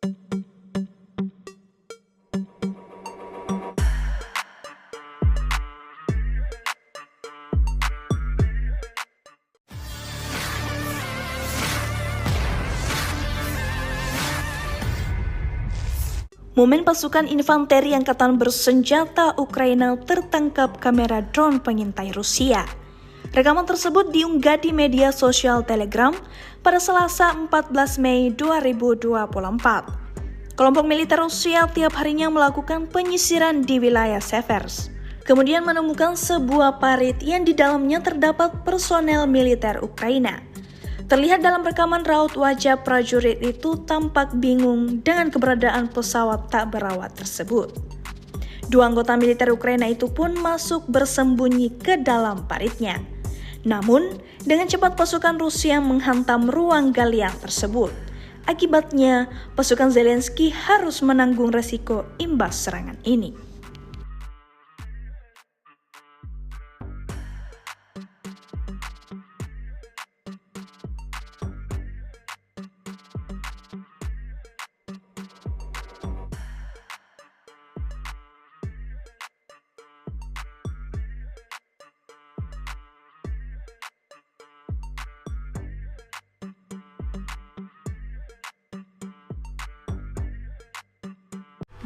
Momen pasukan infanteri angkatan bersenjata Ukraina tertangkap kamera drone pengintai Rusia. Rekaman tersebut diunggah di media sosial Telegram pada Selasa 14 Mei 2024. Kelompok militer Rusia tiap harinya melakukan penyisiran di wilayah Severs. Kemudian menemukan sebuah parit yang di dalamnya terdapat personel militer Ukraina. Terlihat dalam rekaman raut wajah prajurit itu tampak bingung dengan keberadaan pesawat tak berawak tersebut. Dua anggota militer Ukraina itu pun masuk bersembunyi ke dalam paritnya. Namun, dengan cepat pasukan Rusia menghantam ruang galian tersebut. Akibatnya, pasukan Zelensky harus menanggung resiko imbas serangan ini.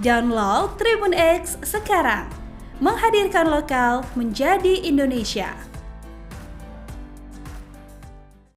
Download Tribun X sekarang, menghadirkan lokal menjadi Indonesia.